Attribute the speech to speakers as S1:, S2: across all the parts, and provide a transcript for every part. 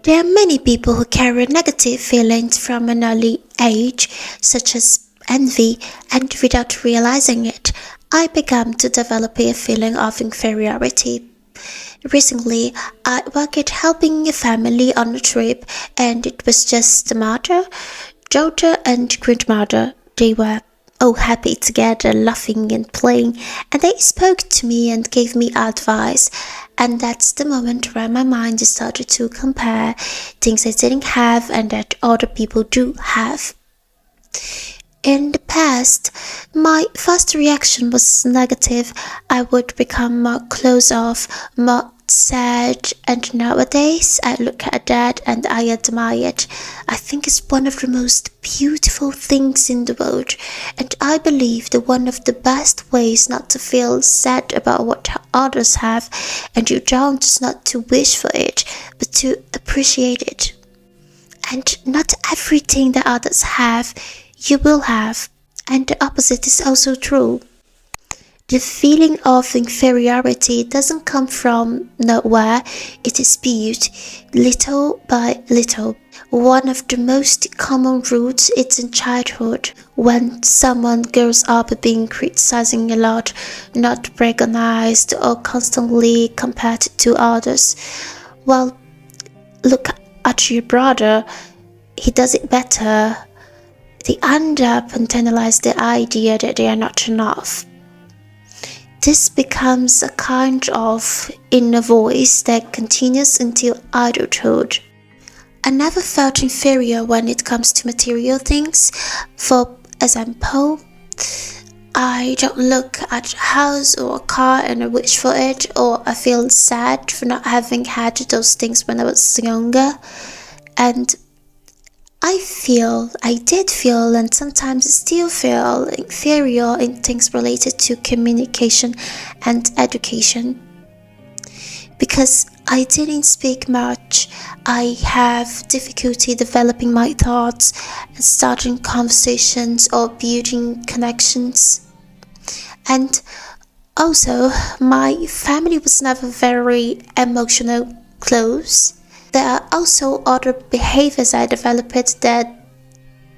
S1: There are many people who carry negative feelings from an early age, such as envy, and without realizing it, I began to develop a feeling of inferiority. Recently, I worked helping a family on a trip, and it was just the mother, daughter, and grandmother. They were all happy together, laughing and playing, and they spoke to me and gave me advice. And that's the moment where my mind started to compare things I didn't have and that other people do have. In the past, my first reaction was negative. I would become more closed off, more sad, and nowadays I look at that and I admire it. I think it's one of the most beautiful things in the world, and I believe that one of the best ways not to feel sad about what others have and you don't is not to wish for it, but to appreciate it. And not everything that others have you will have, and the opposite is also true. The feeling of inferiority doesn't come from nowhere, it is built little by little. One of the most common roots is in childhood, when someone grows up being criticized a lot, not recognized, or constantly compared to others. Well, look at your brother, he does it better. They end up internalize the idea that they are not enough. This becomes a kind of inner voice that continues until adulthood. I never felt inferior when it comes to material things. For example, I don't look at a house or a car and I wish for it, or I feel sad for not having had those things when I was younger. And I did feel, and sometimes still feel inferior in things related to communication and education. Because I didn't speak much, I have difficulty developing my thoughts and starting conversations or building connections. And also, my family was never very emotional close. There are also other behaviors I developed that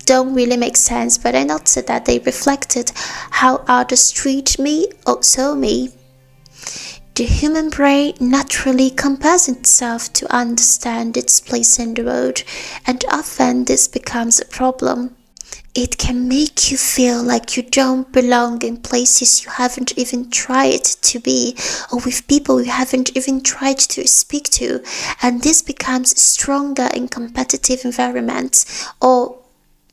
S1: don't really make sense, but I noticed that they reflected how others treat me or saw me. The human brain naturally compares itself to understand its place in the world, and often this becomes a problem. It can make you feel like you don't belong in places you haven't even tried to be, or with people you haven't even tried to speak to, and this becomes stronger in competitive environments or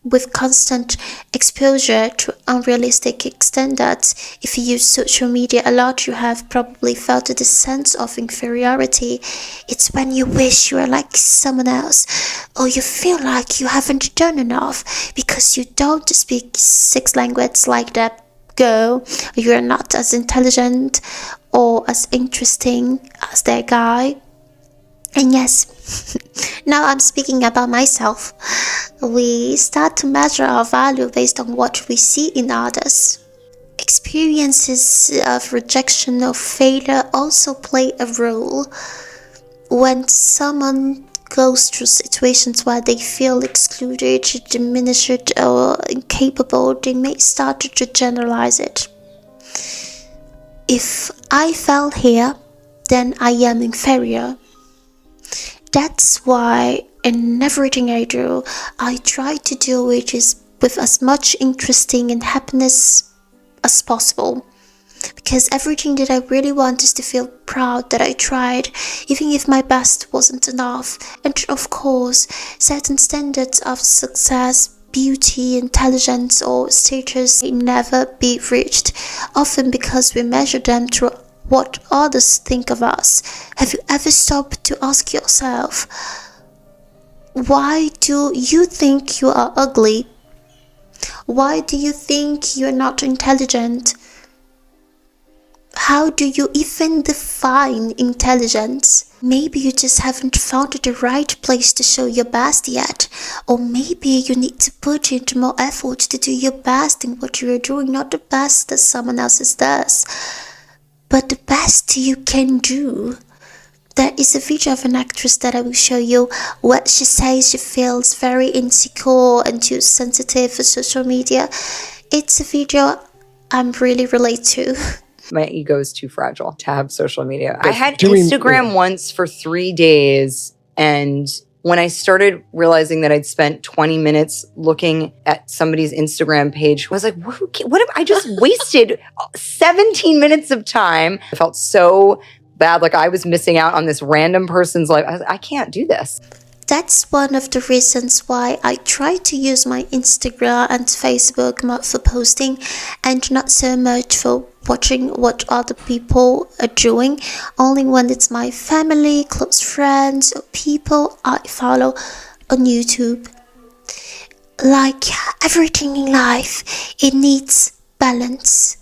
S1: with constant exposure to unrealistic standards. If you use social media a lot, you have probably felt this sense of inferiority. It's when you wish you are like someone else, or you feel like you haven't done enough because you don't speak 6 languages like that girl, or you are not as intelligent or as interesting as that guy. And yes, now I'm speaking about myself. We start to measure our value based on what we see in others. Experiences of rejection or failure also play a role. When someone goes through situations where they feel excluded, diminished, or incapable, they may start to generalize it. If I fell here, then I am inferior. That's why in everything I do, I try to do it with as much interesting and happiness as possible. Because everything that I really want is to feel proud that I tried, even if my best wasn't enough. And of course, certain standards of success, beauty, intelligence, or status may never be reached, often because we measure them through what others think of us. Have you ever stopped to ask yourself, why do you think you are ugly? Why do you think you are not intelligent? How do you even define intelligence? Maybe you just haven't found the right place to show your best yet. Or maybe you need to put in more effort to do your best in what you are doing, not the best that someone else does, but the best you can do. There is a video of an actress that I will show you where she says she feels very insecure and too sensitive for social media. It's a video I'm really relate to.
S2: My ego is too fragile to have social media. I had Instagram once for 3 days, and when I started realizing that I'd spent 20 minutes looking at somebody's Instagram page, I was like, what have I just wasted 17 minutes of time? I felt so bad, like I was missing out on this random person's life. I can't do this.
S1: That's one of the reasons why I try to use my Instagram and Facebook more for posting and not so much for watching what other people are doing, only when it's my family, close friends, or people I follow on YouTube. Like everything in life, it needs balance.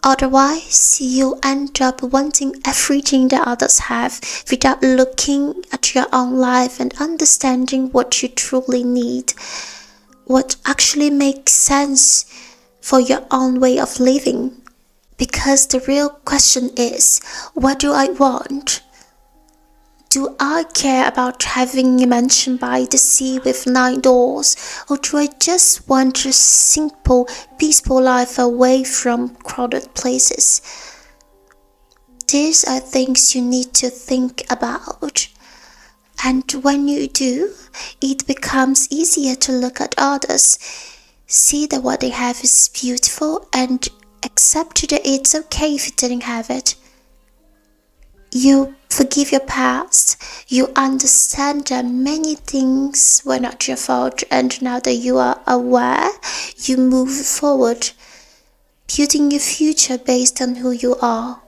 S1: Otherwise, you end up wanting everything that others have without looking at your own life and understanding what you truly need, what actually makes sense for your own way of living. Because the real question is, what do I want? Do I care about having a mansion by the sea with 9 doors, or do I just want a simple, peaceful life away from crowded places? These are things you need to think about. And when you do, it becomes easier to look at others, see that what they have is beautiful, and accept that it's okay if you didn't have it. You forgive your past, you understand that many things were not your fault, and now that you are aware, you move forward, building your future based on who you are.